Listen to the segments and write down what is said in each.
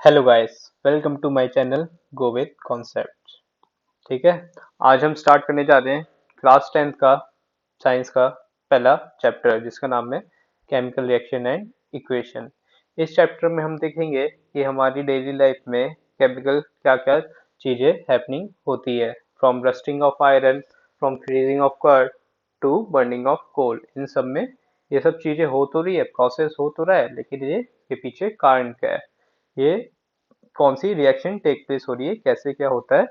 Hello guys, welcome to my channel go with concept. ठीक है। आज हम स्टार्ट करने जा रहे हैं क्लास 10th का साइंस का पहला चैप्टर जिसका नाम है केमिकल रिएक्शन एंड इक्वेशन। इस चैप्टर में हम देखेंगे कि हमारी डेली लाइफ में केमिकल क्या क्या चीजें हैपनिंग होती है, from rusting of iron, from freezing of curd to burning of coal. इन सब में ये सब चीजें हो तो रही है, प्रोसेस हो तो रहा है, लेकिन ये के पीछे कारण क्या है, ये कौन सी रिएक्शन टेक प्लेस हो रही है, कैसे क्या होता है,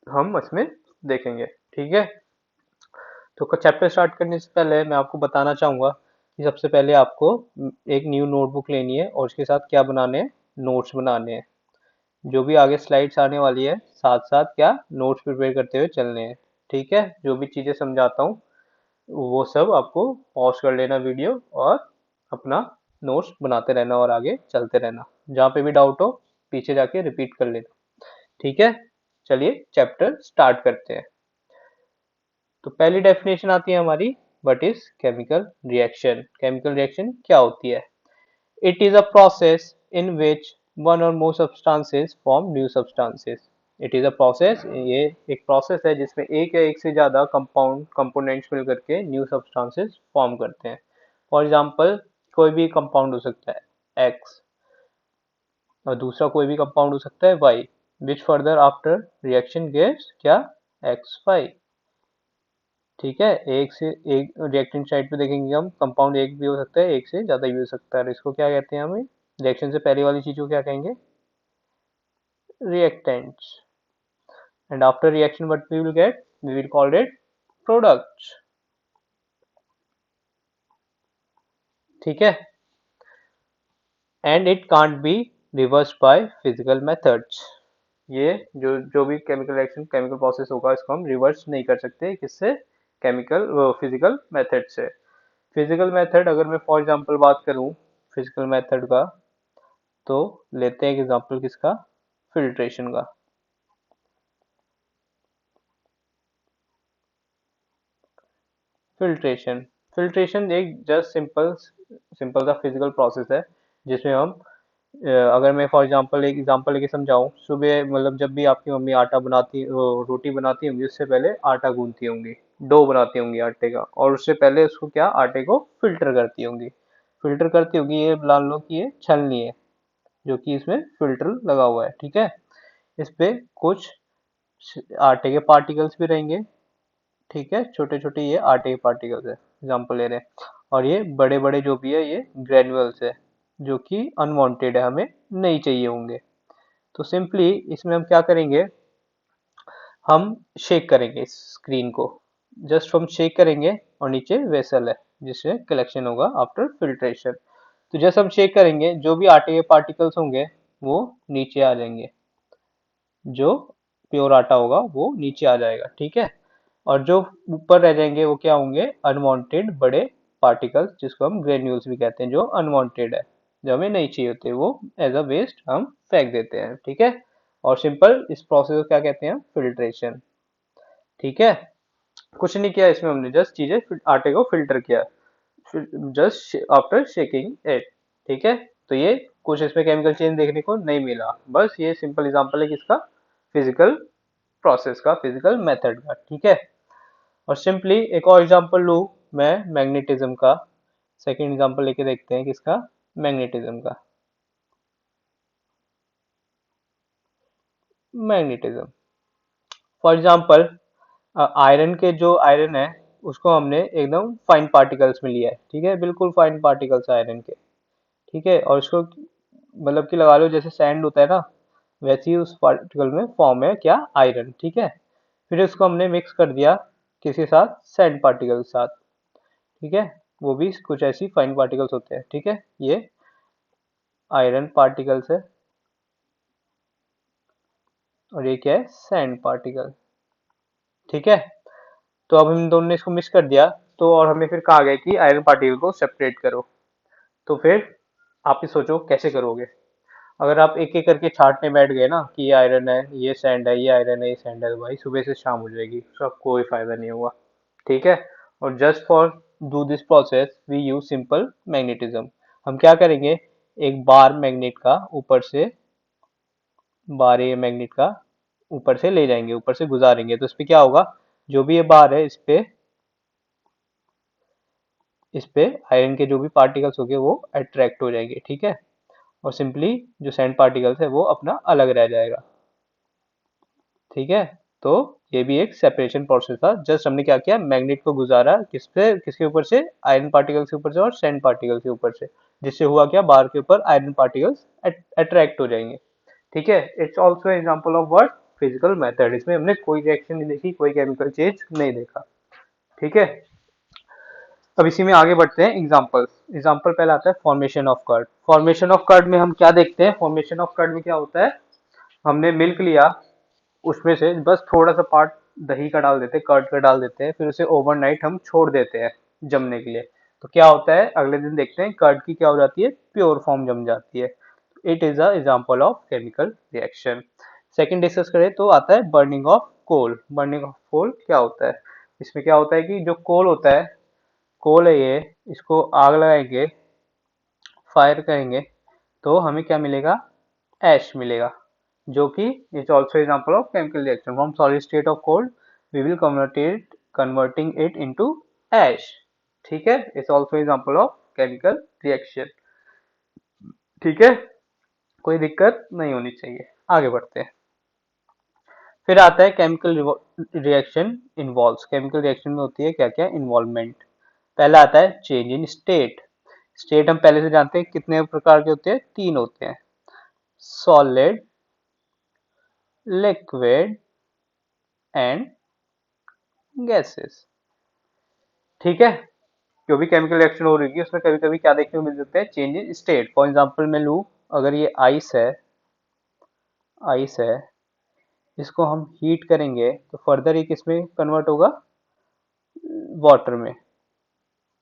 हम इसमें देखेंगे। ठीक है। तो चैप्टर स्टार्ट करने से पहले मैं आपको बताना चाहूंगा कि सबसे पहले आपको एक न्यू नोटबुक लेनी है और उसके साथ क्या बनाने हैं, नोट्स बनाने हैं। जो भी आगे स्लाइड्स आने वाली है साथ साथ क्या नोट्स प्रिपेयर करते हुए चलने हैं। ठीक है। जो भी चीजें समझाता हूँ वो सब आपको पॉज कर लेना वीडियो और अपना नोट्स बनाते रहना और आगे चलते रहना। जहाँ पे भी डाउट हो पीछे जाके रिपीट कर लेना। ठीक है। चलिए चैप्टर स्टार्ट करते हैं। तो पहली डेफिनेशन आती है हमारी, what is chemical reaction. Chemical reaction क्या होती है? It is a process in which one और more substances form new substances. It is a process, ये एक प्रोसेस है जिसमें एक या एक से ज्यादा कंपाउंड कंपोनेंट्स मिल करके न्यू सब्सटेंसेस फॉर्म करते हैं। फॉर एग्जांपल, कोई भी कंपाउंड हो सकता है एक्स और दूसरा कोई भी कंपाउंड हो सकता है Y, which further after reaction gives क्या, एक्स वाई। ठीक है। एक से एक रिएक्टेंट साइड पे देखेंगे हम, कंपाउंड एक भी हो सकता है, एक से ज्यादा भी हो सकता है, और इसको क्या कहते हैं, हमें रिएक्शन से पहले वाली चीज को क्या कहेंगे, reactants. And after reaction what we will get, we will call it products. ठीक है। And it can't be reversed by physical methods. ये जो भी केमिकल रिएक्शन केमिकल प्रोसेस होगा इसको हम रिवर्स नहीं कर सकते, किससे, केमिकल फिजिकल मेथड से। फिजिकल मेथड अगर मैं फॉर एग्जांपल बात करूं फिजिकल मेथड का, तो लेते हैं एक एग्जांपल किसका, फिल्ट्रेशन का। फिल्ट्रेशन फिल्ट्रेशन एक जस्ट सिंपल सिंपल सा फिजिकल प्रोसेस है जिसमें हम अगर मैं फॉर एग्जांपल एक एग्जांपल लेके समझाऊं, सुबह मतलब जब भी आपकी मम्मी आटा बनाती वो रोटी बनाती होंगी उससे पहले आटा गूंथती होंगी, डो बनाती होंगी आटे का, और उससे पहले उसको क्या, आटे को फिल्टर करती होंगी। फिल्टर करती होगी, ये मान लो कि ये छलनी है जो कि इसमें फिल्टर लगा हुआ है। ठीक है। इस पे कुछ आटे के पार्टिकल्स भी रहेंगे। ठीक है। छोटे छोटे ये आटे के पार्टिकल्स है, एग्जाम्पल ले रहे हैं। और ये बड़े बड़े जो भी है ये ग्रेन्युअल्स है जो कि अनवांटेड है, हमें नहीं चाहिए होंगे। तो सिंपली इसमें हम क्या करेंगे, हम शेक करेंगे इस स्क्रीन को, जस्ट हम शेक करेंगे और नीचे वेसल है जिसमें कलेक्शन होगा आफ्टर फिल्ट्रेशन। तो जैसे हम शेक करेंगे जो भी आटे के पार्टिकल्स होंगे वो नीचे आ जाएंगे, जो प्योर आटा होगा वो नीचे आ जाएगा। ठीक है। और जो ऊपर रह जाएंगे वो क्या होंगे, अनवांटेड बड़े पार्टिकल्स जिसको हम ग्रेन्यूल्स भी कहते हैं, जो अनवांटेड है, जो हमें नहीं चाहिए होते, वो एज अ वेस्ट हम फेंक देते हैं। ठीक है। और सिंपल इस प्रोसेस को क्या कहते हैं, फिल्ट्रेशन। ठीक है। कुछ नहीं किया इसमें, हमने जस्ट चीजें आटे को फिल्टर किया, जस्ट आफ्टर शेकिंग इट। ठीक है। तो ये कुछ इसमें केमिकल चेंज देखने को नहीं मिला, बस ये सिंपल एग्जांपल है किसका, फिजिकल प्रोसेस का, फिजिकल मेथड का। ठीक है। और सिंपली एक और एग्जांपल लूँ मैं मैग्नेटिज्म का, सेकंड एग्जांपल लेके देखते हैं किसका, मैग्नेटिज्म का। मैग्नेटिज्म फॉर एग्जांपल, आयरन के जो आयरन है उसको हमने एकदम फाइन पार्टिकल्स में लिया है। ठीक है। बिल्कुल फाइन पार्टिकल्स आयरन के। ठीक है। और इसको मतलब कि लगा लो जैसे सैंड होता है ना, वैसे ही उस पार्टिकल में फॉर्म है क्या, आयरन। ठीक है। फिर इसको हमने मिक्स कर दिया किसके साथ, सैंड पार्टिकल के साथ। ठीक है। वो भी कुछ ऐसी फाइन पार्टिकल्स होते हैं। ठीक है। ये आयरन पार्टिकल्स है और ये क्या है, सैंड पार्टिकल। ठीक है। तो अब हम दोनों ने इसको मिक्स कर दिया, तो और हमें फिर कहा गया कि आयरन पार्टिकल को सेपरेट करो। तो फिर आप ही सोचो कैसे करोगे। अगर आप एक एक करके छांटने बैठ गए ना कि ये आयरन है, ये सैंड है, ये आयरन है, ये सैंड है, तो भाई सुबह से शाम हो जाएगी, उसका कोई फायदा नहीं होगा। ठीक है। और just for do this process we use simple magnetism. हम क्या करेंगे, एक बार मैग्नेट का ऊपर से, बार ये मैग्नेट का ऊपर से ले जाएंगे, ऊपर से गुजारेंगे, तो इस पे क्या होगा, जो भी ये बार है इस पे आयरन के जो भी पार्टिकल्स होंगे वो अट्रैक्ट हो जाएंगे, ठीक है। और सिंपली जो सैंड पार्टिकल्स है वो अपना अलग रह जाएगा, ठीक है। तो ये भी एक सेपरेशन प्रोसेस था, जस्ट हमने क्या किया, मैग्नेट को गुजारा किस पे, किसके ऊपर से, आयरन पार्टिकल्स के ऊपर से और सैंड पार्टिकल्स के ऊपर से, जिससे हुआ क्या, बार के ऊपर आयरन पार्टिकल्स अट्रैक्ट हो जाएंगे, ठीक है। It's also example of word physical method, इसमें हमने कोई रिएक्शन नहीं देखी, कोई केमिकल चेंज नहीं देखा, ठीक है। अब इसी में आगे बढ़ते हैं एग्जाम्पल्स। एग्जाम्पल पहला आता है formation of curd. Formation of curd में हम क्या देखते हैं, फॉर्मेशन ऑफ कर्ड में क्या होता है, हमने मिल्क लिया, उसमें से बस थोड़ा सा पार्ट दही का डाल देते हैं, कर्ड का डाल देते हैं, फिर उसे ओवरनाइट हम छोड़ देते हैं जमने के लिए। तो क्या होता है, अगले दिन देखते हैं कर्ड की क्या हो जाती है, प्योर फॉर्म जम जाती है। It is a example of chemical reaction. Second discuss करें तो आता है burning of coal. Burning of coal क्या होता है, इसमें क्या होता है कि जो कोल होता है, कोल है ये, इसको आग लगाएंगे, फायर करेंगे, तो हमें क्या मिलेगा, ऐश मिलेगा, जो कि is also example of chemical reaction. From solid state of cold we will converting it into ash, ठीक है। It's also example of chemical reaction, ठीक है, कोई दिक्कत नहीं होनी चाहिए। आगे बढ़ते हैं। फिर आता है chemical reaction involves. Chemical reaction में होती है क्या क्या इन्वॉल्वमेंट। पहला आता है चेंज इन स्टेट। स्टेट हम पहले से जानते हैं कितने प्रकार के होते हैं, तीन होते हैं, सॉलिड, लिक्विड एंड गैसेस, ठीक है। जो भी केमिकल रिएक्शन हो रही है उसमें कभी कभी क्या देखने को मिल सकता है, change in state. For example मैं लूँ, अगर ये आइस है, इसको हम हीट करेंगे तो फर्दर ये किसमें कन्वर्ट होगा, वाटर में,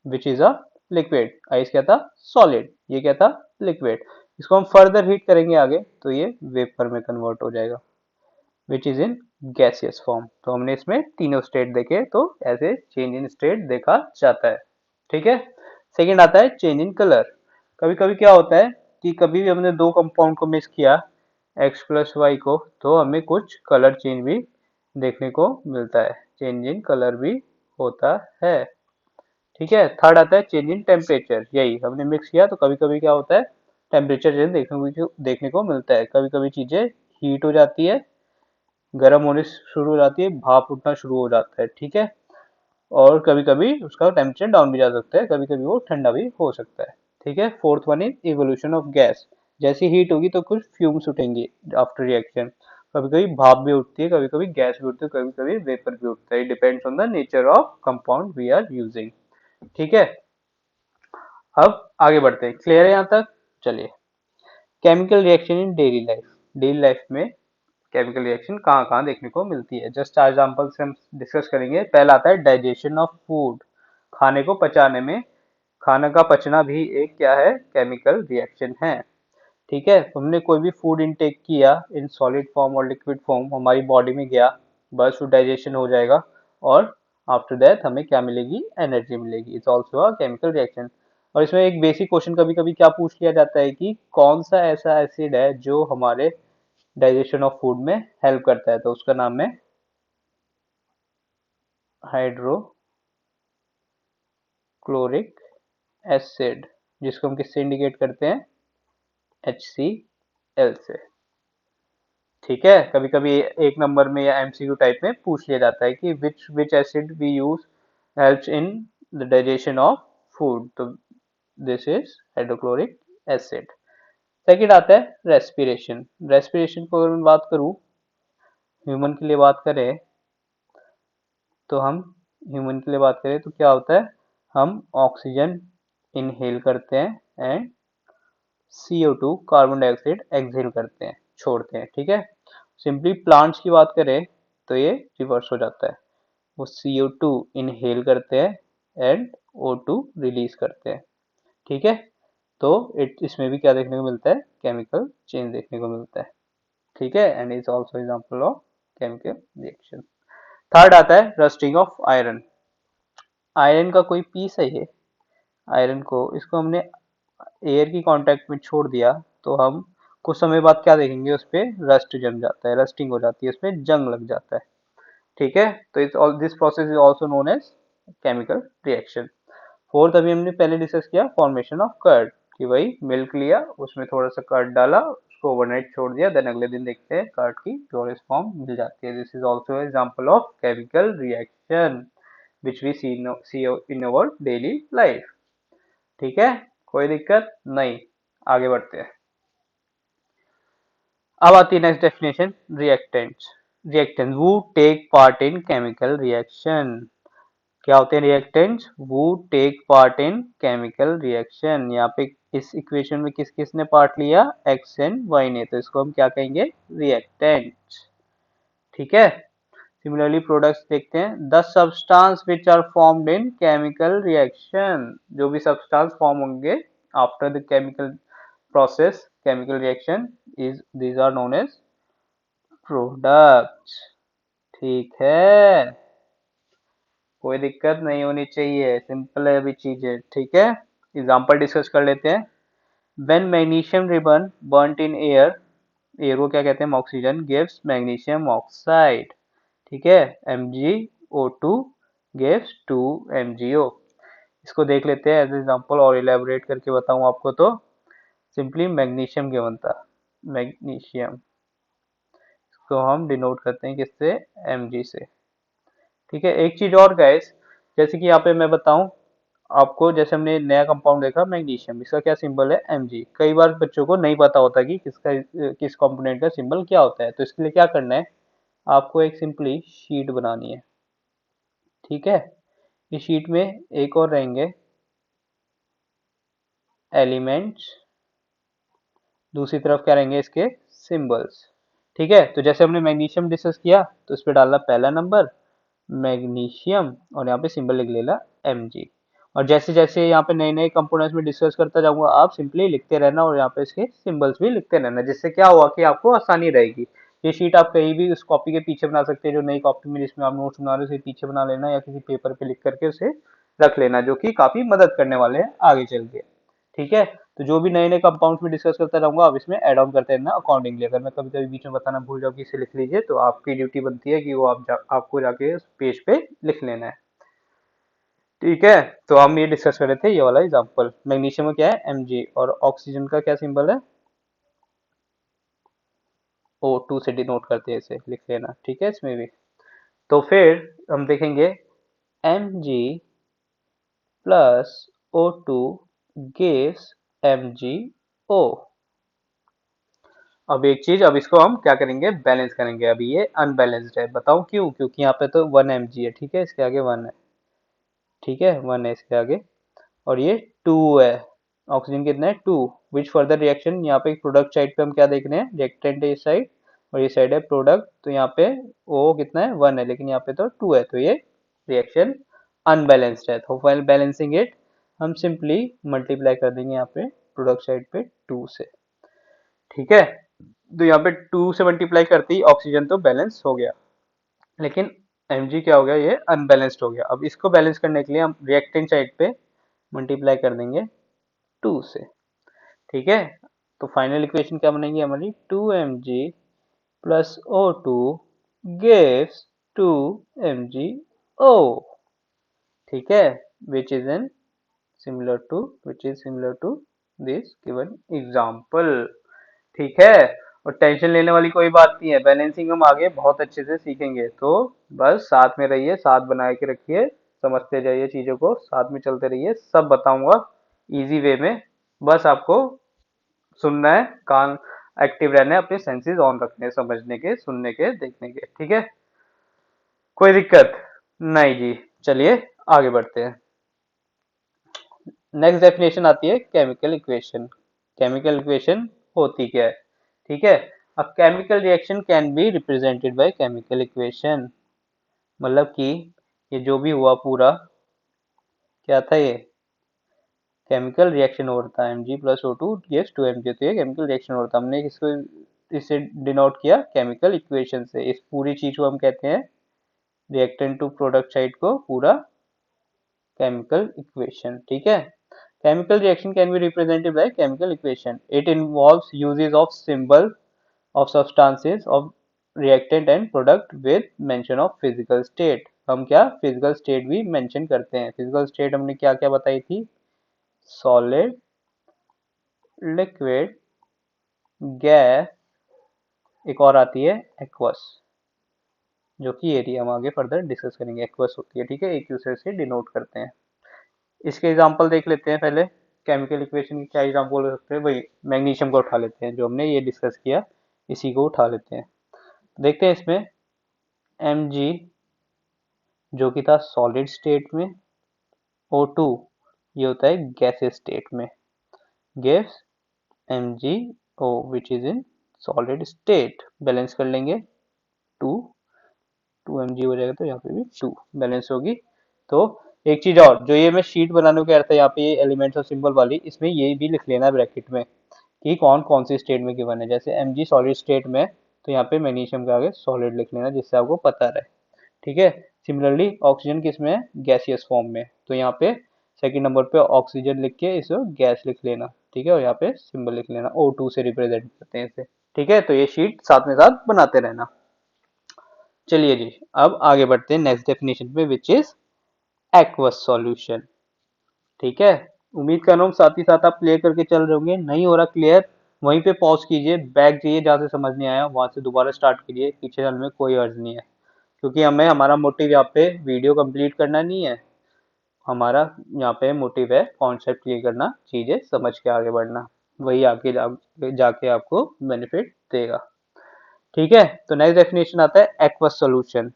which is a liquid. Ice क्या था, सॉलिड, ये क्या था, लिक्विड। इसको हम फर्दर हीट करेंगे आगे तो ये वेपर में कन्वर्ट हो जाएगा, विच इज इन गैसियस फॉर्म। तो हमने इसमें तीनों स्टेट देखे, तो ऐसे चेंज इन स्टेट देखा जाता है, ठीक है। सेकेंड आता है चेंज इन कलर। कभी कभी क्या होता है कि कभी भी हमने दो कंपाउंड को मिक्स किया, एक्स प्लस वाई को, तो हमें कुछ कलर चेंज भी देखने को मिलता है, चेंज इन कलर भी होता है, ठीक है। थर्ड आता है चेंज इन टेम्परेचर। यही हमने मिक्स किया तो कभी कभी क्या होता है, टेम्परेचर चेंज देखने को मिलता है। कभी कभी चीजें हीट हो जाती है, गर्म होने शुरू हो जाती है, भाप उठना शुरू हो जाता है, ठीक है। और कभी कभी उसका टेम्परेचर डाउन भी जा सकता है, कभी कभी वो ठंडा भी हो सकता है, ठीक है। Fourth one is evolution of gas. जैसी हीट होगी तो कुछ फ्यूम्स उठेंगे आफ्टर रिएक्शन, कभी कभी भाप भी उठती है, कभी कभी गैस भी उठती है, कभी कभी वेपर भी उठता है, depends on the nature of compound we are using, ठीक है। अब आगे बढ़ते हैं, क्लियर है यहाँ तक, चलिए। Chemical reaction in daily life. Daily life में केमिकल रिएक्शन कहाँ कहाँ देखने को मिलती है, जस्ट एग्जांपल से हम डिस्कस करेंगे। पहला आता है डाइजेशन ऑफ फूड, खाने को पचाने में, खाना का पचना भी एक क्या है, केमिकल रिएक्शन है, ठीक है। हमने कोई भी फूड इनटेक किया इन सॉलिड फॉर्म और लिक्विड फॉर्म, हमारी बॉडी में गया, बस वो डाइजेशन हो जाएगा, और आफ्टर दैट हमें क्या मिलेगी, एनर्जी मिलेगी। It's also a chemical reaction. और इसमें एक बेसिक क्वेश्चन कभी कभी क्या पूछ लिया जाता है कि कौन सा ऐसा एसिड है जो हमारे डाइजेशन ऑफ फूड में हेल्प करता है, तो उसका नाम है हाइड्रोक्लोरिक एसिड, जिसको हम किससे इंडिकेट करते हैं, HCl से, ठीक है। कभी कभी एक नंबर में या MCQ टाइप में पूछ लिया जाता है कि which acid we use helps in the digestion of food, तो this is hydrochloric acid. Second आता है रेस्पिरेशन। रेस्पिरेशन को अगर मैं बात करूं, ह्यूमन के लिए बात करें, तो हम ह्यूमन के लिए बात करें तो क्या होता है, हम ऑक्सीजन इनहेल करते हैं and CO2 carbon dioxide exhale करते हैं, छोड़ते हैं, ठीक है। सिंपली प्लांट्स की बात करें तो ये रिवर्स हो जाता है, वो CO2 इनहेल करते हैं एंड O2 रिलीज करते हैं, ठीक है। तो इसमें भी क्या देखने को मिलता है, केमिकल चेंज देखने को मिलता है, ठीक है, and is also example of chemical reaction. Third आता है रस्टिंग ऑफ आयरन। आयरन का कोई पीस है ये, आयरन को, इसको हमने एयर की कांटेक्ट में छोड़ दिया तो हम कुछ समय बाद क्या देखेंगे, उस पे रस्ट जम जाता है, रस्टिंग हो जाती है, उसमें जंग लग जाता है। ठीक है, तो इस this process is also known as chemical reaction. Fourth अभी हमने पहले डिस्कस किया फॉर्मेशन ऑफ कर्ड, कि भाई मिल्क लिया, उसमें थोड़ा सा कर्ड डाला, उसको ओवरनाइट छोड़ दिया, देन अगले दिन देखते हैं कर्ड की प्योरेस्ट फॉर्म मिल जाती है। This is also example of chemical reaction which we see in our daily life. ठीक है, कोई दिक्कत नहीं, आगे बढ़ते हैं। अब आती है next definition, reactants. Reactants who take part in chemical reaction. क्या होते हैं reactants? who take part in chemical reaction. यहाँ पे इस इक्वेशन में किस किसने पार्ट लिया? एक्स एंड वाई ने, तो इसको हम क्या कहेंगे? रिएक्टेंट्स। ठीक है, सिमिलरली प्रोडक्ट्स देखते हैं। The substance which are formed in chemical reaction, जो भी सब्सटेंस फॉर्म होंगे after the chemical process, chemical reaction, is these are known as products. ठीक है, कोई दिक्कत नहीं होनी चाहिए, सिंपल है अभी चीजें। ठीक है, एग्जांपल डिस्कस कर लेते हैं। When magnesium ribbon burnt in air, air को क्या कहते हैं? Oxygen, gives magnesium oxide. ठीक है, MgO2 गिव्स 2MgO। इसको देख लेते हैं एज एग्जांपल और इलेबोरेट करके बताऊं आपको तो सिंपली मैग्नीशियम क्या बनता है? मैग्नीशियम को हम डिनोट करते हैं किससे? Mg से। ठीक है, एक चीज और गाइस, जैसे कि यहाँ पे मैं बताऊं आपको, जैसे हमने नया कंपाउंड देखा मैग्नीशियम, इसका क्या सिंबल है? Mg। कई बार बच्चों को नहीं पता होता कि किसका किस कंपोनेंट का सिंबल क्या होता है, तो इसके लिए क्या करना है, आपको एक सिंपली शीट बनानी है। ठीक है, इस शीट में एक और रहेंगे एलिमेंट्स, दूसरी तरफ क्या रहेंगे? इसके सिंबल्स। ठीक है, तो जैसे हमने मैग्नीशियम डिस्कस किया तो इस पे डालना पहला नंबर मैग्नीशियम और यहाँ पे सिंबल लिख लेना Mg। और जैसे जैसे यहाँ पे नए नए कंपोनेंट्स में डिस्कस करता जाऊंगा, आप सिंपली लिखते रहना और यहाँ पे इसके सिंबल्स भी लिखते रहना, जिससे क्या हुआ कि आपको आसानी रहेगी। ये शीट आप कहीं भी उस कॉपी के पीछे बना सकते हैं, जो नई कॉपी में जिसमें आप नोट्स बना रहे हो उसे पीछे बना लेना, या किसी पेपर पे लिख करके उसे रख लेना, जो कि काफी मदद करने वाले हैं आगे चल के। ठीक है, तो जो भी नए नए कंपाउंड्स में डिस्कस करता रहूंगा, आप इसमें ऐड ऑन करते रहना अकॉर्डिंगली। अगर मैं कभी कभी बीच में बताना भूल जाऊँ कि इसे लिख लीजिए, तो आपकी ड्यूटी बनती है कि वो आपको जाके उस पेज पे लिख लेना है। ठीक है, तो हम ये डिस्कस कर रहे थे ये वाला एग्जांपल। मैग्नीशियम में क्या है? Mg, और ऑक्सीजन का क्या सिंबल है? O2 से डिनोट करते हैं, इसे लिख लेना। ठीक है, इसमें भी तो फिर हम देखेंगे Mg plus O2 gives MgO। अब एक चीज, अब इसको हम क्या करेंगे? बैलेंस करेंगे। अभी ये अनबैलेंस्ड है, बताओ क्यों? क्योंकि यहाँ पे तो 1 mg है, ठीक है, इसके आगे 1 है। ठीक है, 1 है इसके आगे, और ये 2 है। ऑक्सीजन कितना है? 2। विच फर्दर रिएक्शन, यहाँ पे प्रोडक्ट साइड पे हम क्या देख रहे हैं? रिएक्टेंट है इस साइड और ये साइड है प्रोडक्ट, तो यहाँ पे ओ कितना है? 1 है, लेकिन यहाँ पे तो 2 है, तो ये रिएक्शन अनबैलेंस्ड है। तो व्हाइल बैलेंसिंग इट, हम सिंपली मल्टीप्लाई कर देंगे यहाँ पे प्रोडक्ट साइड पे 2 से। ठीक है, तो यहाँ पे 2 से मल्टीप्लाई करते ही ऑक्सीजन तो बैलेंस हो गया, लेकिन Mg क्या हो गया? ये अनबैलेंस्ड हो गया। अब इसको बैलेंस करने के लिए हम रिएक्टेंट साइड पे मल्टीप्लाई कर देंगे 2 से। ठीक है, तो फाइनल इक्वेशन क्या बनेगी हमारी? 2Mg plus O2 gives 2MgO। ठीक है, which is in similar to this given example। ठीक है, और टेंशन लेने वाली कोई बात नहीं है, बैलेंसिंग हम आगे बहुत अच्छे से सीखेंगे, तो बस साथ में रहिए, साथ बना के रखिए, समझते जाइए चीजों को, साथ में चलते रहिए, सब बताऊंगा इजी वे में। बस आपको सुनना है, कान एक्टिव रहना है, अपने सेंसेस ऑन रखने हैं, समझने के, सुनने के, देखने के। ठीक है, कोई दिक्कत नहीं जी। चलिए आगे बढ़ते हैं। नेक्स्ट डेफिनेशन आती है केमिकल इक्वेशन। केमिकल इक्वेशन होती क्या है? ठीक है, अ chemical reaction can be represented by chemical equation. मतलब कि ये जो भी हुआ पूरा क्या था? ये केमिकल रिएक्शन हो रहा था, Mg plus O2 gives 2Mg, तो ये केमिकल रिएक्शन हो रहा था। हमने इसको इसे डिनोट किया केमिकल इक्वेशन से। इस पूरी चीज को हम कहते हैं, रिएक्टेंट टू प्रोडक्ट साइड को, पूरा केमिकल इक्वेशन। ठीक है, Chemical reaction can be represented by chemical equation. It involves uses of symbol of substances of reactant and product with mention of physical state. हम क्या physical state भी mention करते हैं. Physical state हमने क्या क्या बताई थी? Solid, liquid, gas, एक और आती है aqueous, जो कि एरिया हम आगे फर्दर डिस्कस करेंगे. aqueous होती है, ठीक है, एक दूसरे से डिनोट करते हैं. इसके एग्जांपल देख लेते हैं पहले. केमिकल इक्वेशन के क्या एग्जांपल हो सकते हैं? वही मैग्नीशियम को उठा लेते हैं, जो हमने ये डिस्कस किया, इसी को उठा लेते हैं. देखते हैं इसमें Mg जो कि था सॉलिड स्टेट में, O2 ये होता है गैसेस स्टेट में, gives MgO which is in solid state. Balance कर लेंगे, 2 Mg हो जाएगा, तो यहाँ पे भी 2 बैलेंस होगी. तो एक चीज और, जो ये मैं शीट बनाने को कह रहा था, यहाँ पे ये एलिमेंट्स और सिंबल वाली, इसमें ये भी लिख लेना ब्रैकेट में कि कौन कौन सी स्टेट में गिवन है. जैसे Mg सॉलिड स्टेट में, तो यहाँ पे मैग्नीशियम के आगे सॉलिड लिख लेना, जिससे आपको पता रहे, ठीक है. सिमिलरली ऑक्सीजन किस में है? गैसियस फॉर्म में, तो यहाँ पे सेकंड नंबर पे ऑक्सीजन लिख के इसे गैस लिख लेना, ठीक है, और यहाँ पे सिंबल लिख लेना, O2 से रिप्रेजेंट करते हैं इसे, ठीक है. तो ये शीट साथ में साथ बनाते रहना. चलिए जी, अब आगे बढ़ते हैं नेक्स्ट डेफिनेशन पे, विच इज एक्वस सॉल्यूशन. ठीक है, उम्मीद कर रहा हूँ साथ ही साथ आप क्लियर करके चल रहे होंगे. नहीं हो रहा क्लियर, वहीं पे पॉज कीजिए, बैक जाइए, जहाँ से समझ नहीं आया वहां से दोबारा स्टार्ट कीजिए, पीछे चलने में कोई अर्ज नहीं है, क्योंकि हमें हमारा मोटिव यहाँ पे वीडियो कंप्लीट करना नहीं है. हमारा यहाँ पे मोटिव है कॉन्सेप्ट क्लियर करना, चीजें समझ के आगे बढ़ना, वही आगे जाके आपको बेनिफिट देगा. ठीक है, तो नेक्स्ट डेफिनेशन आता है aqueous solution.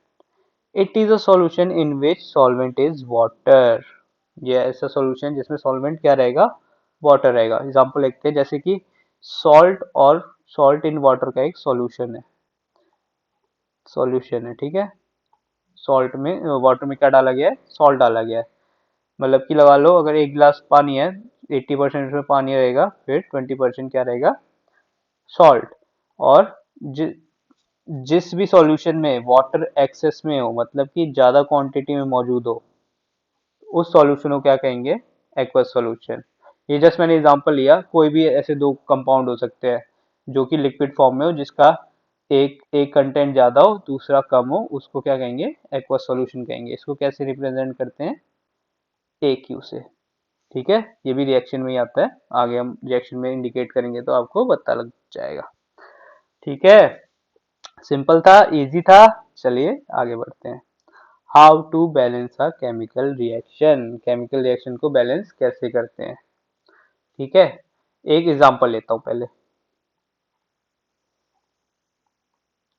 It is a solution in which solvent is water. ये ऐसा सॉल्यूशन जिसमें सॉल्वेंट क्या रहेगा? वाटर रहेगा. एग्जांपल लिखते हैं, जैसे कि सॉल्ट, और सॉल्ट इन वाटर का एक सॉल्यूशन है, ठीक है. सॉल्ट में, वाटर में क्या डाला गया है? सॉल्ट डाला गया है. मतलब कि लगा लो, अगर एक गिलास पानी है, 80% उसमें पानी रहेगा, फिर 20% क्या रहेगा? सॉल्ट. और जिस भी सॉल्यूशन में वाटर एक्सेस में हो, मतलब कि ज्यादा क्वांटिटी में मौजूद हो, उस सॉल्यूशन को क्या कहेंगे? Aqueous solution. ये जस्ट मैंने एग्जांपल लिया, कोई भी ऐसे दो कंपाउंड हो सकते हैं जो कि लिक्विड फॉर्म में हो, जिसका एक एक कंटेंट ज्यादा हो, दूसरा कम हो, उसको क्या कहेंगे? एक्वस सॉल्यूशन कहेंगे. इसको कैसे रिप्रेजेंट करते हैं? AQ से, ठीक है. ये भी रिएक्शन में ही आता है, आगे हम रिएक्शन में इंडिकेट करेंगे तो आपको पता लग जाएगा, ठीक है. सिंपल था, इजी था. चलिए आगे बढ़ते हैं. How to balance a chemical reaction. Chemical reaction को बैलेंस कैसे करते हैं, ठीक है. एक एग्जांपल लेता हूं पहले.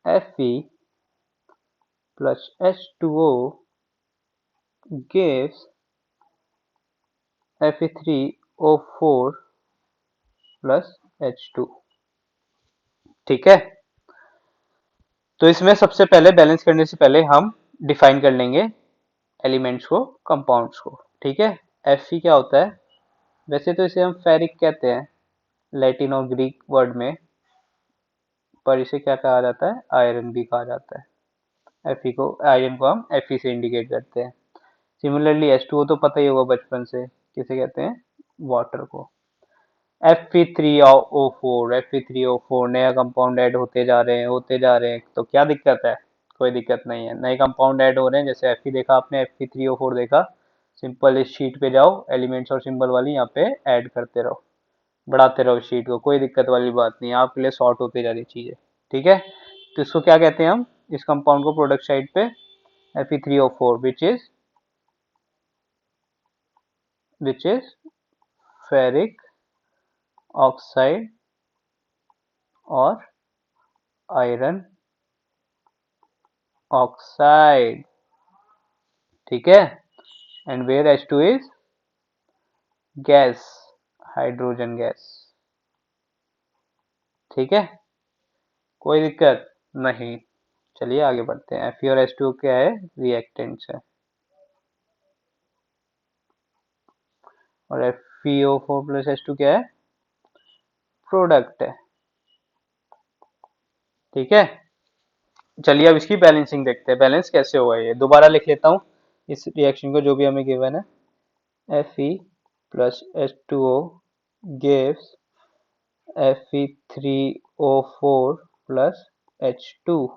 Fe plus H2O gives Fe3O4 plus H2, ठीक है. तो इसमें सबसे पहले बैलेंस करने से पहले हम डिफाइन कर लेंगे एलिमेंट्स को, कंपाउंड्स को, ठीक है. Fe क्या होता है? वैसे तो इसे हम फेरिक कहते हैं लैटिन और ग्रीक वर्ड में, पर इसे क्या कहा जाता है? आयरन भी कहा जाता है. आयरन को हम Fe से इंडिकेट करते हैं. सिमिलरली H2O तो पता ही होगा बचपन से, किसे कहते हैं? वाटर को. Fe3O4 नया कंपाउंड ऐड होते जा रहे हैं, तो क्या दिक्कत है? कोई दिक्कत नहीं है. नए कंपाउंड ऐड हो रहे हैं, जैसे Fe देखा आपने, Fe3O4 देखा, सिंपल इस शीट पे जाओ, एलिमेंट्स और सिंबल वाली यहाँ पे ऐड करते रहो, बढ़ाते रहो शीट को, कोई दिक्कत वाली बात नहीं है, आपके लिए सॉर्ट होती जा रही चीजें, ठीक है. तो इसको क्या कहते हैं हम, इस कंपाउंड को प्रोडक्ट साइड पे? Fe3O4 which is ferric oxide और आयरन ऑक्साइड, ठीक है. And where H2 is gas, hydrogen gas, ठीक है. कोई दिक्कत नहीं. चलिए आगे बढ़ते हैं. Fe और H2 क्या है? रिएक्टेंट्स है. और FeO4 प्लस H2 क्या है? प्रोडक्ट है, ठीक है. चलिए अब इसकी बैलेंसिंग देखते हैं, बैलेंस कैसे हुआ. ये दोबारा लिख लेता हूँ इस रिएक्शन को, जो भी हमें गिवन है. Fe plus H2O gives Fe3O4 plus H2।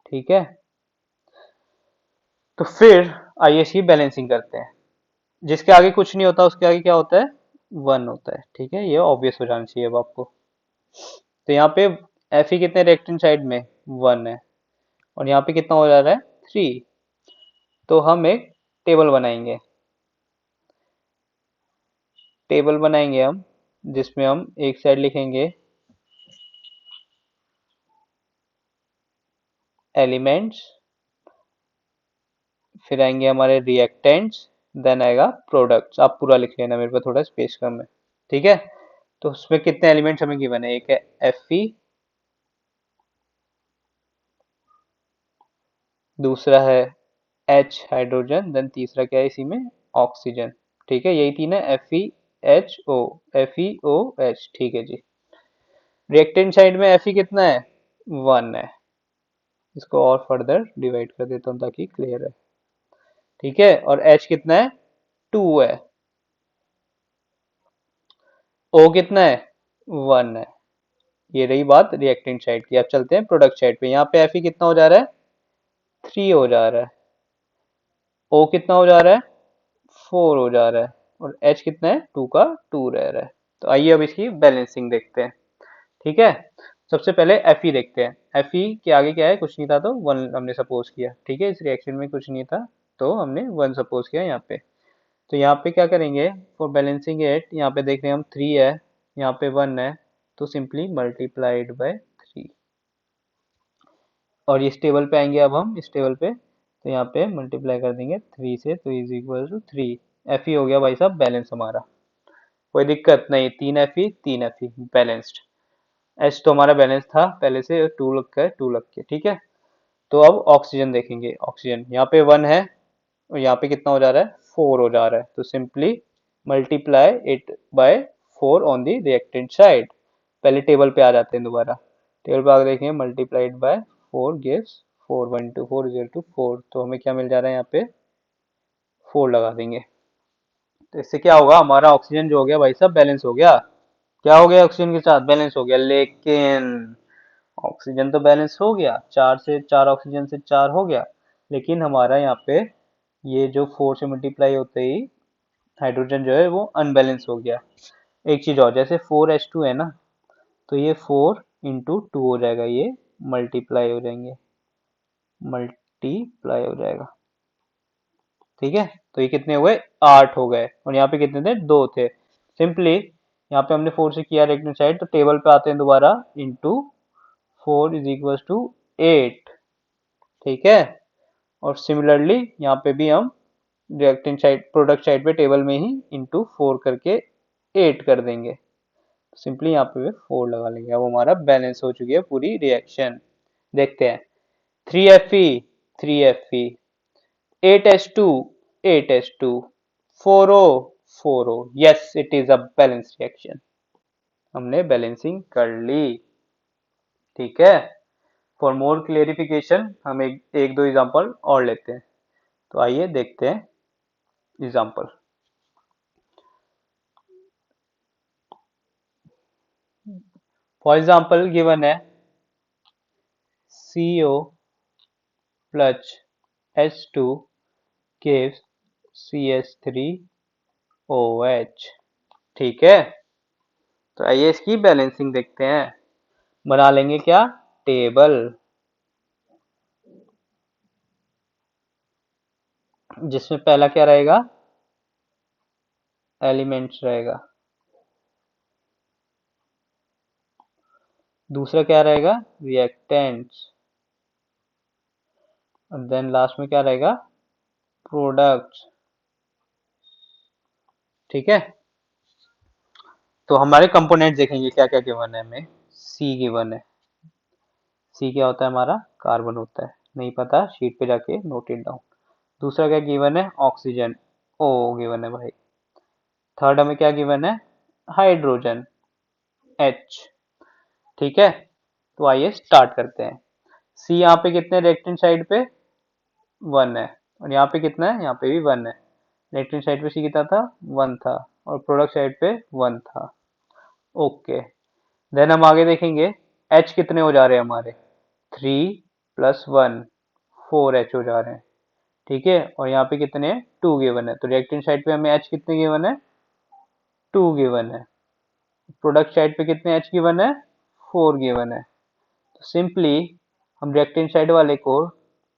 ठीक है, तो फिर आइए इसकी बैलेंसिंग करते हैं। जिसके आगे कुछ नहीं होता उसके आगे क्या होता है, 1 होता है। ठीक है, ये ऑब्वियस हो जाना चाहिए अब आपको। तो यहाँ पे Fe कितने रिएक्टेंट साइड में 1 है, और यहाँ पे कितना हो जा रहा है 3। तो हम एक टेबल बनाएंगे, हम जिसमें हम एक साइड लिखेंगे एलिमेंट्स, फिर आएंगे हमारे रिएक्टेंट्स, देन आएगा प्रोडक्ट्स। आप पूरा लिख लेना, मेरे पे थोड़ा स्पेस कम है। ठीक है, तो उसमें कितने एलिमेंट्स हमें गिवन है, एक है Fe, दूसरा है H हाइड्रोजन, देन तीसरा क्या है इसी में, ऑक्सीजन। ठीक है, यही तीन है, FeHO, FeOH। ठीक है जी। रिएक्टेंट साइड में Fe कितना है, 1 है। इसको और फर्दर डिवाइड कर देता हूँ ताकि क्लियर है। ठीक है, और H कितना है, 2 है। O कितना है, 1 है। ये रही बात रिएक्टेंट साइड की। अब चलते हैं प्रोडक्ट साइड पे। यहाँ पे Fe कितना हो जा रहा है, 3 हो जा रहा है। O कितना हो जा रहा है, 4 हो जा रहा है। और H कितना है, 2 का 2 रह रहा है। तो आइए अब इसकी बैलेंसिंग देखते हैं। ठीक है, सबसे पहले Fe देखते हैं। Fe के आगे क्या है, कुछ नहीं था तो 1 हमने सपोज किया। ठीक है, इस रिएक्शन में कुछ नहीं था तो हमने 1 सपोज किया यहाँ पे। तो यहाँ पे क्या करेंगे, फॉर बैलेंसिंग इट, यहाँ पे देख रहे हैं हम 3 है, यहाँ पे 1 है, तो सिंपली मल्टीप्लाइड बाय 3। और इस टेबल पे आएंगे अब हम, इस टेबल पे, तो यहाँ पे मल्टीप्लाई कर देंगे 3 से, तो इज इक्वल टू 3। Fe हो गया भाई साहब बैलेंस हमारा, कोई दिक्कत नहीं। 3 Fe 3 Fe बैलेंस्ड। H तो हमारा बैलेंस था पहले से, 2 लग के 2 लग के। ठीक है, तो अब ऑक्सीजन देखेंगे। ऑक्सीजन यहाँ पे 1 है, और यहाँ पे कितना हो जा रहा है, 4 हो जा रहा है। तो simply multiply it by 4 on the reactant side. पहले टेबल पे आ जाते हैं दोबारा। टेबल पे आकर देखेंगे, multiplied by 4 gives 4, 1 2 4 is to 4। तो हमें क्या मिल जा रहा है, यहाँ पे 4 लगा देंगे। तो इससे क्या होगा, हमारा ऑक्सीजन जो हो गया भाई साहब बैलेंस हो गया। क्या हो गया, ऑक्सीजन के साथ बैलेंस हो गया। लेकिन ऑक्सीजन तो बैलेंस हो गया, 4 से 4 ऑक्सीजन से 4 हो गया, लेकिन हमारा यहाँ पे ये जो 4 से मल्टीप्लाई होते ही हाइड्रोजन जो है वो अनबैलेंस हो गया। एक चीज और, जैसे 4H2 है ना, तो ये 4 इंटू 2 हो जाएगा, ये मल्टीप्लाई हो जाएंगे, मल्टीप्लाई हो जाएगा। ठीक है, तो ये कितने हुए, 8 हो गए। और यहाँ पे कितने थे, 2 थे। सिंपली यहाँ पे हमने 4 से किया राइट साइड, तो टेबल पे आते हैं दोबारा, इंटू 4 इज इक्वल टू 8। ठीक है, और सिमिलरली यहाँ पे भी हम रिएक्टेंट साइड, प्रोडक्ट साइड पे टेबल में ही इंटू 4 करके 8 कर देंगे। सिंपली यहाँ पे 4 लगा लेंगे। अब हमारा बैलेंस हो चुकी है पूरी रिएक्शन। देखते हैं, 3Fe 3Fe, 8H2 8H2, 4O 4O। Yes, it is a balance reaction. हमने बैलेंसिंग कर ली। ठीक है, फॉर मोर क्लियरिफिकेशन हम एक दो एग्जांपल और लेते हैं। तो आइए देखते हैं एग्जांपल। फॉर एग्जांपल गिवन है CO plus H2 gives CH3OH। ठीक है, तो आइए इसकी बैलेंसिंग देखते हैं। बना लेंगे क्या, टेबल, जिसमें पहला क्या रहेगा, एलिमेंट्स रहेगा, दूसरा क्या रहेगा, रिएक्टेंट्स, और देन लास्ट में क्या रहेगा, प्रोडक्ट्स। ठीक है, तो हमारे कंपोनेंट देखेंगे क्या क्या गिवन है हमें। सी गिवन है, सी क्या होता है हमारा, कार्बन होता है। नहीं पता, शीट पे जाके नोट इट डाउन। दूसरा क्या गिवन है, ऑक्सीजन, ओ गिवन है भाई। थर्ड हमें क्या गिवन है, हाइड्रोजन, एच। ठीक है, तो आइए स्टार्ट करते हैं। सी यहाँ पे कितने रिएक्टेंट साइड पे, 1 है, और यहाँ पे कितना है, यहाँ पे भी 1 है। रिएक्टेंट साइड पे सी कितना था, 1 था, और प्रोडक्ट साइड पे 1 था। ओके, देन हम आगे देखेंगे H कितने हो जा रहे हैं हमारे, 3 + 1 4H हो जा रहे हैं। ठीक है, और यहाँ पे कितने हैं, 2 गिवन है, तो रिएक्टेंट साइड पे हमें H कितने गिवन है, 2 गिवन है। प्रोडक्ट साइड पे कितने H गिवन है, 4 गिवन है। तो सिंपली हम रिएक्टेंट साइड वाले को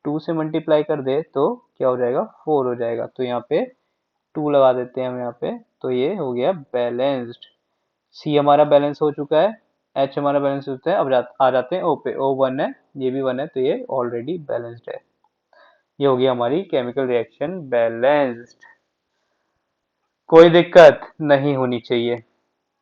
2 से मल्टीप्लाई कर दे तो क्या हो जाएगा, 4 हो जाएगा। तो यहाँ पे 2 लगा देते हैं हम यहाँ पे, तो ये हो गया बैलेंस्ड। सी हमारा बैलेंस हो चुका है, एच हमारा बैलेंस होता है। अब आ जाते हैं ओ पे, ओ 1 है, ये भी 1 है, तो ये ऑलरेडी बैलेंस्ड है। ये हो गई हमारी केमिकल रिएक्शन बैलेंस्ड। कोई दिक्कत नहीं होनी चाहिए।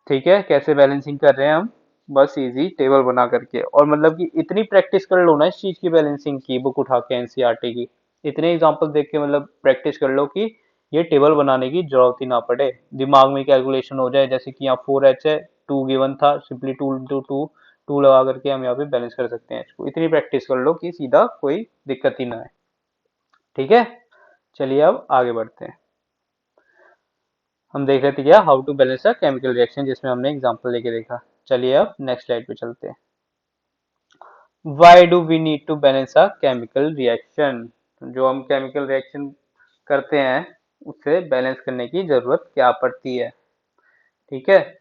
ठीक है, कैसे बैलेंसिंग कर रहे हैं हम, बस इजी टेबल बना करके, और मतलब कि इतनी प्रैक्टिस कर लो ना इस चीज की, बैलेंसिंग की बुक उठा के एनसीईआरटी की, इतने एग्जांपल देख के मतलब प्रैक्टिस कर लो कि ये टेबल बनाने की जरूरत ही ना पड़े, दिमाग में कैलकुलेशन हो जाए। जैसे कि यहाँ 4H है, 2 गिवन था, सिंपली 2 लगा करके हम यहाँ पे बैलेंस कर सकते हैं इसको। इतनी प्रैक्टिस कर लो कि सीधा कोई दिक्कत ही ना है। ठीक है, चलिए अब आगे बढ़ते हैं। हम देख रहे थे क्या, how to balance a chemical reaction, जिसमें हमने एग्जांपल लेके देखा। चलिए अब नेक्स्ट स्लाइड पे चलते हैं। Why do we need to balance a chemical reaction, जो हम केमिकल रिएक्शन करते हैं उसे बैलेंस करने की जरूरत क्या पड़ती है। ठीक है,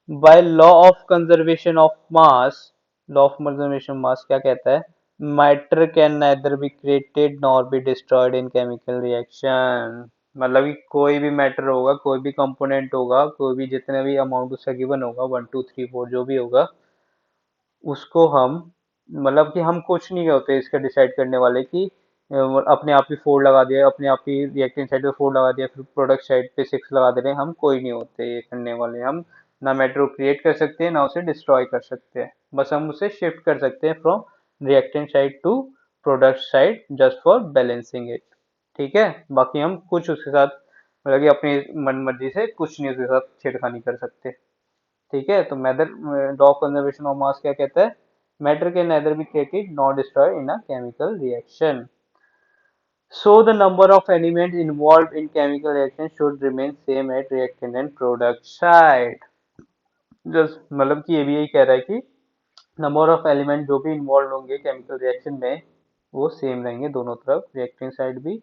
by law of conservation of mass, law of conservation mass क्या कहता है, matter can neither be created nor be destroyed in chemical reaction. मतलब कि कोई भी मैटर होगा, कोई भी कंपोनेंट होगा, कोई भी जितने भी अमाउंट उसका गिवन होगा, 1 2 3 4 जो भी होगा, उसको हम मतलब कि हम कुछ नहीं होते इसका डिसाइड करने वाले कि अपने आप ही 4 लगा दिया, अपने आप ही रिएक्टेंट साइड पे 4 लगा दिया, फिर प्रोडक्ट साइड पे 6 लगा दे रहे हैं, हम कोई नहीं होते ये करने वाले। हम ना मैटर को क्रिएट कर सकते हैं, ना उसे डिस्ट्रॉय कर सकते हैं, बस हम उसे शिफ्ट कर सकते हैं from reactant side to product side just for balancing it. ठीक है, बाकी हम कुछ उसके साथ मतलब कि अपनी मन मर्जी से कुछ नहीं उसके साथ छेड़खानी कर सकते। ठीक है, तो matter, law of conservation of मास क्या कहता है, matter can nether B created nor destroyed in a chemical reaction, so the number of elements involved in chemical reaction should remain same at reactant and product side। Just मतलब कि ये भी यही कह रहा है कि नंबर ऑफ एलिमेंट जो भी इन्वॉल्व होंगे केमिकल रिएक्शन में वो सेम रहेंगे दोनों तरफ, रिएक्टिंग साइड भी,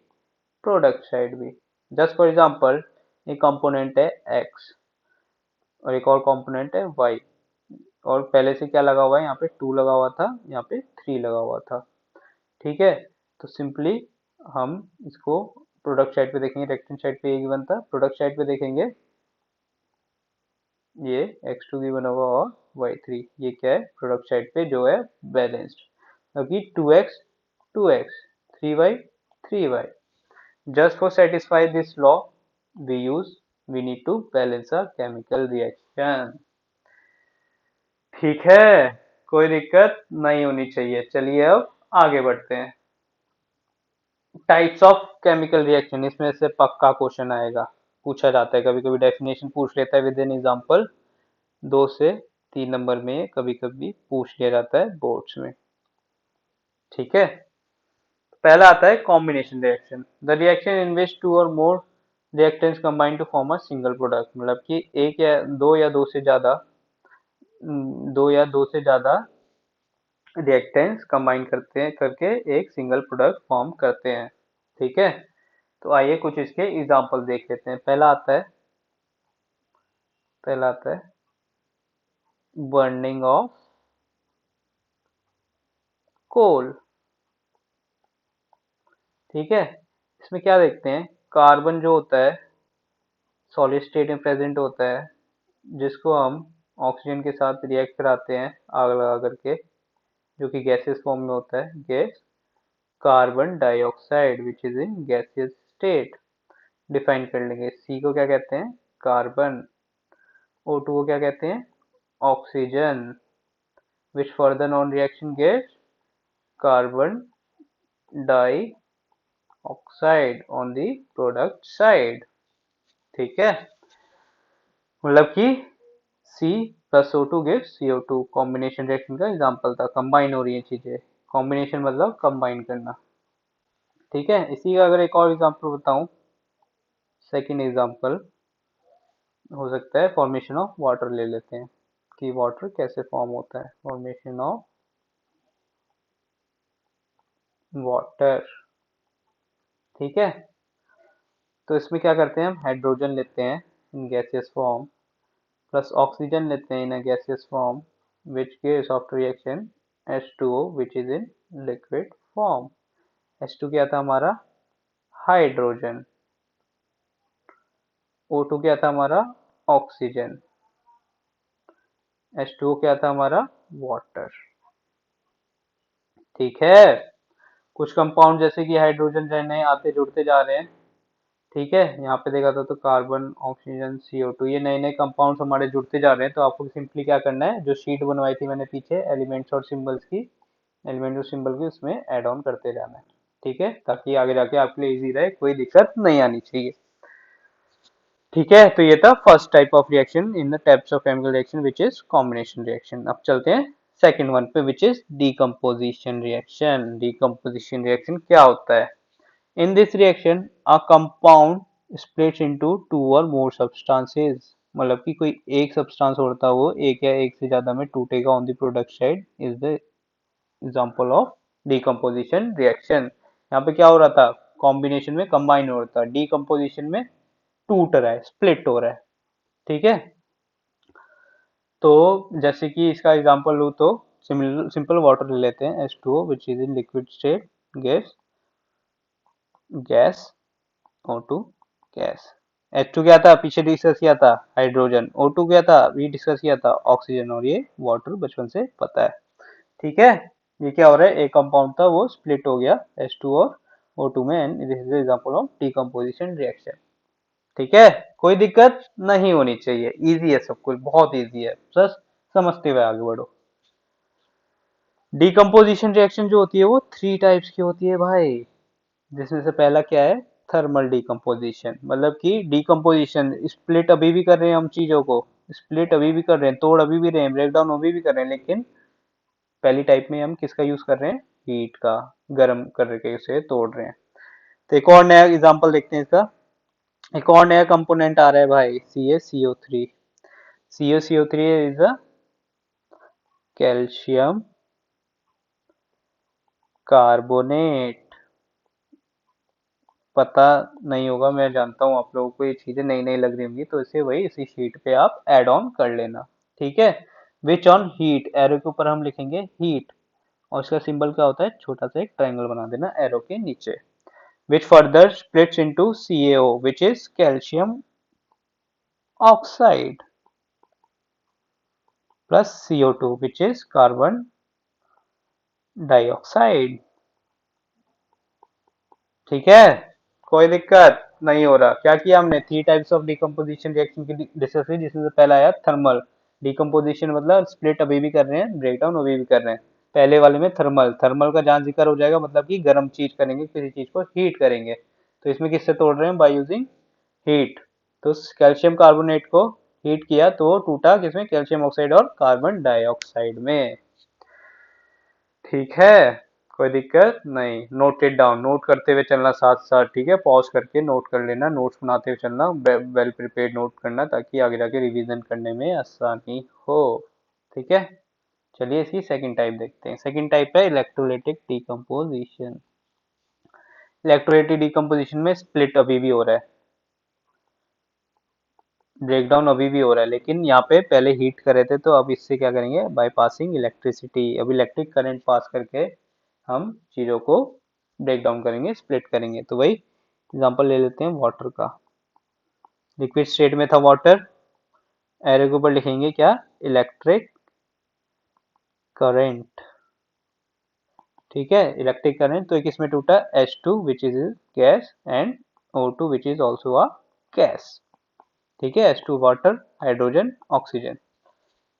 प्रोडक्ट साइड भी। जस्ट फॉर एग्जांपल, एक कंपोनेंट है x और एक और कंपोनेंट है y, और पहले से क्या लगा हुआ है, यहाँ पे 2 लगा हुआ था, यहाँ पे 3 लगा हुआ था। ठीक है, तो सिंपली हम इसको प्रोडक्ट साइड पे देखेंगे, रिएक्टेंट साइड पे ये गिवन था, प्रोडक्ट साइड पे देखेंगे ये x2 गिवन होगा और y3, ये क्या है, प्रोडक्ट साइड पे जो है बैलेंस्ड, क्योंकि 2x 2x 3y 3y। Just for satisfy this law we need to balance a chemical reaction. ठीक है, कोई दिक्कत नहीं होनी चाहिए। चलिए अब आगे बढ़ते हैं। टाइप्स ऑफ केमिकल रिएक्शन, इसमें से पक्का क्वेश्चन आएगा, पूछा जाता है कभी कभी, डेफिनेशन पूछ लेता है विद एन एग्जांपल, 2 से 3 नंबर में कभी कभी पूछ लिया जाता है बोर्ड्स में। ठीक है, पहला आता है combination reaction, the reaction in which 2 और more reactants combine to form a single product, मतलब कि एक या दो या दो से ज्यादा, 2 या 2 से ज्यादा रिएक्टेंट्स कंबाइन करते हैं करके एक सिंगल प्रोडक्ट फॉर्म करते हैं। ठीक है, तो आइए कुछ इसके एग्जांपल देख लेते हैं। पहला आता है बर्निंग ऑफ कोल। ठीक है, इसमें क्या देखते हैं, कार्बन जो होता है सॉलिड स्टेट में प्रेजेंट होता है, जिसको हम ऑक्सीजन के साथ रिएक्ट कराते हैं आग लगा करके, जो कि गैसेस फॉर्म में होता है, gas carbon dioxide which is in gaseous state. Define कर लेंगे, सी को क्या कहते हैं, कार्बन, O2 को क्या कहते हैं, oxygen, which further non reaction gas carbon dioxide on the product side. ठीक है, मतलब कि C+O2 gives CO2, combination reaction का एग्जांपल था, कंबाइन हो रही है चीजें, कॉम्बिनेशन मतलब कंबाइन करना। ठीक है, इसी का अगर एक और एग्जांपल बताऊं, सेकंड एग्जांपल, हो सकता है फॉर्मेशन ऑफ वाटर ले लेते हैं कि वाटर कैसे फॉर्म होता है, फॉर्मेशन ऑफ वाटर। ठीक है, तो इसमें क्या करते हैं हम, हाइड्रोजन लेते हैं in gaseous form plus oxygen लेते हैं in a gaseous form which gives after reaction H2O which is in liquid form। H2 क्या था हमारा, हाइड्रोजन। O2 क्या था हमारा, ऑक्सीजन। H2O क्या था हमारा, वाटर। ठीक है, कुछ कंपाउंड जैसे कि हाइड्रोजन नए आते जुड़ते जा रहे हैं। ठीक है, यहाँ पे देखा था तो कार्बन, ऑक्सीजन, CO2, ये नए नए कंपाउंड्स हमारे जुड़ते जा रहे हैं। तो आपको सिंपली क्या करना है, जो शीट बनवाई थी मैंने पीछे एलिमेंट्स और सिंबल्स की, एलिमेंट और सिंबल की, उसमें ऐड ऑन करते जाना है। ठीक है, ताकि आगे जाके आपके लिए इजी रहे, कोई दिक्कत नहीं आनी चाहिए। ठीक है, तो ये था first type of reaction in the types of chemical reaction which is combination reaction. अब चलते हैं सेकंड वन पे which is decomposition reaction. Decomposition reaction क्या होता है, in this reaction a compound splits into two or more substances। मतलब कि कोई एक सब्सटेंस होता है वो एक या एक से ज्यादा में टूटेगा on the product side, is the example of decomposition reaction. यहाँ पे क्या हो रहा था, कॉम्बिनेशन में कंबाइन हो रहा था, डीकम्पोजिशन में टूट रहा है, स्प्लिट हो रहा है। ठीक है, तो जैसे कि इसका एग्जांपल लूँ तो सिंपल वाटर ले लेते हैं H2O which is in liquid state gas, gas O2 gas. H2 क्या था, पीछे डिस्कस किया था, हाइड्रोजन। O2 क्या था, अभी डिस्कस किया था, ऑक्सीजन। और ये वाटर बचपन से पता है। ठीक है, ये क्या हो रहा है, एक कंपाउंड था वो स्प्लिट हो गया H2 और O2 में, and this is example of decomposition reaction. ठीक है, कोई दिक्कत नहीं होनी चाहिए, इजी है सब कुछ, बहुत इजी है, बस समझते हुए आगे बढ़ो। डीकम्पोजिशन रिएक्शन जो होती है वो थ्री टाइप्स की होती है भाई, जिसमें से पहला क्या है, थर्मल डीकम्पोजिशन। मतलब कि डीकम्पोजिशन, स्प्लिट अभी भी कर रहे हैं हम चीजों को, स्प्लिट अभी भी कर रहे हैं, तोड़ अभी भी रहे हैं, ब्रेक डाउन अभी भी कर रहे हैं, लेकिन पहली टाइप में हम किसका यूज कर रहे हैं, हीट का, गर्म करके उसे तोड़ रहे हैं। तो एक और नया एग्जांपल देखते हैं इसका, एक और नया कंपोनेंट आ रहा है भाई, CaCO3। CaCO3 is a calcium carbonate. पता नहीं होगा, मैं जानता हूँ आप लोगों को ये चीजें नई नई लग रही होंगी, तो इसे वही इसी शीट पे आप ऐड ऑन कर लेना। ठीक है, विच ऑन हीट, एरो के ऊपर हम लिखेंगे हीट, और इसका सिंबल क्या होता है, छोटा सा एक ट्रायंगल बना देना एरो के नीचे। Which further splits into CaO which is calcium oxide plus CO2 which is carbon dioxide। ठीक है, कोई दिक्कत नहीं हो रहा। क्या किया हमने, three types of decomposition reaction की डिस्कस की, जिसमें से पहला आया थर्मल डिकम्पोजिशन, मतलब स्प्लिट अभी भी कर रहे हैं, ब्रेक डाउन अभी भी कर रहे हैं। पहले वाले में थर्मल, थर्मल का जहाँ जिक्र हो जाएगा, मतलब कि गर्म चीज करेंगे, किसी चीज को हीट करेंगे। तो इसमें किससे तोड़ रहे हैं, बाय यूजिंग हीट। तो कैल्शियम कार्बोनेट को हीट किया तो वो टूटा किसमें, कैल्शियम ऑक्साइड और कार्बन डाइऑक्साइड में। ठीक है, कोई दिक्कत नहीं, नोट इट डाउन, नोट करते हुए चलना साथ साथ। ठीक है, पॉज करके नोट कर लेना, नोट्स बनाते हुए चलना, वेल प्रिपेयर्ड नोट करना, ताकि आगे जाके रिवीजन करने में आसानी हो। ठीक है, चलिए इसकी सेकंड टाइप देखते हैं। सेकंड टाइप है इलेक्ट्रोलाइटिक डिकम्पोजिशन। इलेक्ट्रोलाइटिक डिकम्पोजिशन में स्प्लिट अभी भी हो रहा है, ब्रेक डाउन अभी भी हो रहा है, लेकिन यहाँ पे पहले हीट कर रहे थे, तो अब इससे क्या करेंगे, बाय पासिंग इलेक्ट्रिसिटी, अब इलेक्ट्रिक करंट पास करके हम चीजों को ब्रेक डाउन करेंगे, स्प्लिट करेंगे। तो वही एग्जांपल ले लेते हैं वाटर का। लिक्विड स्टेट में था वाटर, एरो के ऊपर लिखेंगे क्या, इलेक्ट्रिक करंट। ठीक है, इलेक्ट्रिक करंट, तो एक इसमें टूटा H2 which is gas and O2 which is also a gas. ठीक है, H2 वाटर, हाइड्रोजन, ऑक्सीजन।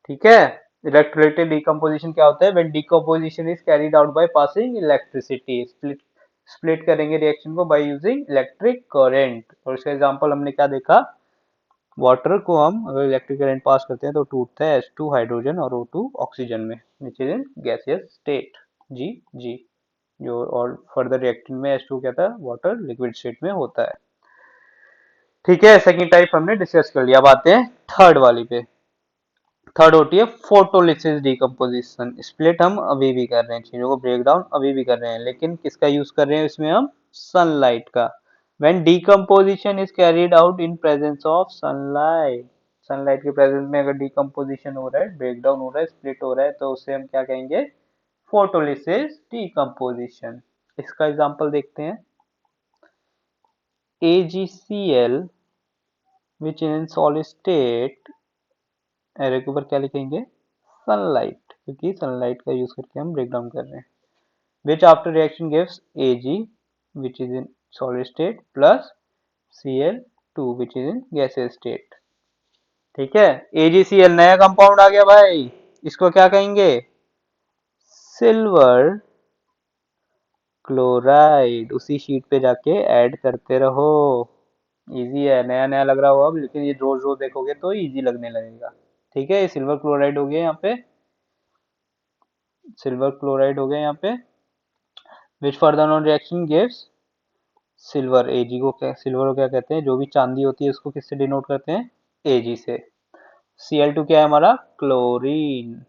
ठीक है, इलेक्ट्रोलाइटिक डिकम्पोजिशन क्या होता है, when decomposition is carried out by passing electricity, split split करेंगे रिएक्शन को बाय यूजिंग इलेक्ट्रिक करंट। और इसका एग्जांपल हमने क्या देखा, वाटर को हम अगर इलेक्ट्रिक करंट पास करते हैं तो टूटता है H2 हाइड्रोजन और O2 ऑक्सीजन में, which is in gaseous state, जी जी। जो और फर्दर रिएक्शन में H2 क्या था, वाटर लिक्विड स्टेट में होता है। ठीक है, सेकंड टाइप हमने डिस्कस कर लिया। अब आते हैं थर्ड वाली पे। थर्ड होती है फोटोलिसिस डिकम्पोजिशन। स्प्लिट हम अभी भी कर रहे हैं, चीजों को ब्रेक डाउन अभी भी कर रहे हैं, लेकिन किसका यूज कर रहे हैं इसमें हम? सनलाइट का। When decomposition is carried out in presence of sunlight, sunlight के प्रेजेंस में अगर डिकम्पोजिशन हो रहा है, ब्रेक डाउन हो रहा है, स्प्लिट हो रहा है, तो उसे हम क्या कहेंगे? Photolysis decomposition. इसका एग्जांपल देखते हैं। AgCl which is in solid state, arrow के ऊपर क्या लिखेंगे? सनलाइट, क्योंकि सनलाइट का यूज करके हम ब्रेक डाउन कर रहे हैं। Which after reaction gives Ag which is in solid state plus Cl2 which is in gaseous state। ठीक है, AgCl नया कंपाउंड आ गया भाई, इसको क्या कहेंगे? Silver chloride. उसी शीट पे जाके ऐड करते रहो। इजी है, नया नया लग रहा हो अब, लेकिन ये रोज रोज देखोगे तो इजी लगने लगेगा। ठीक है, ये सिल्वर क्लोराइड हो गया यहाँ पे, सिल्वर क्लोराइड हो गया यहाँ पे। Which further on reaction gives silver. Ag को क्या, सिल्वर को क्या कहते हैं? जो भी चांदी होती है उसको किससे डिनोट करते हैं? Ag से। Cl2 क्या है हमारा? क्लोरीन।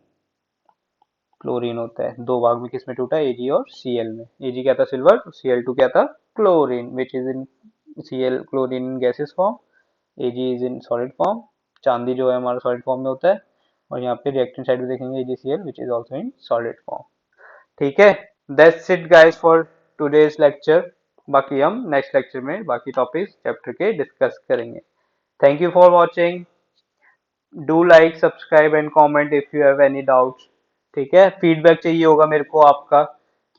क्लोरीन होता है, दो भाग में किसमें टूटा? Ag और Cl में। Ag क्या था? सिल्वर। Cl2 क्या था? Chlorine. Which is in Cl chlorine in gases form, Ag is in solid form. चांदी जो है हमारा सॉलिड फॉर्म में होता है, और यहाँ पे रिएक्टेंट साइड में देखेंगे AgCl which is also in solid form. ठीक है, that's it guys for today's lecture. बाकी हम नेक्स्ट लेक्चर में बाकी टॉपिक्स चैप्टर के डिस्कस करेंगे। Thank you for watching. Do like, subscribe and comment if you have any doubts. ठीक है, फीडबैक चाहिए होगा मेरे को आपका,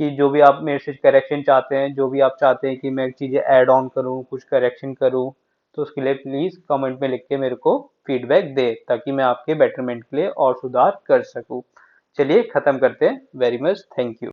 कि जो भी आप मेरे से करेक्शन चाहते हैं, जो भी आप चाहते हैं कि मैं चीज़ें ऐड ऑन करूँ, कुछ करेक्शन करूँ, तो उसके लिए प्लीज़ कमेंट में लिख के मेरे को फीडबैक दे, ताकि मैं आपके बेटरमेंट के लिए और सुधार कर सकूँ। चलिए ख़त्म करते हैं। Very much thank you.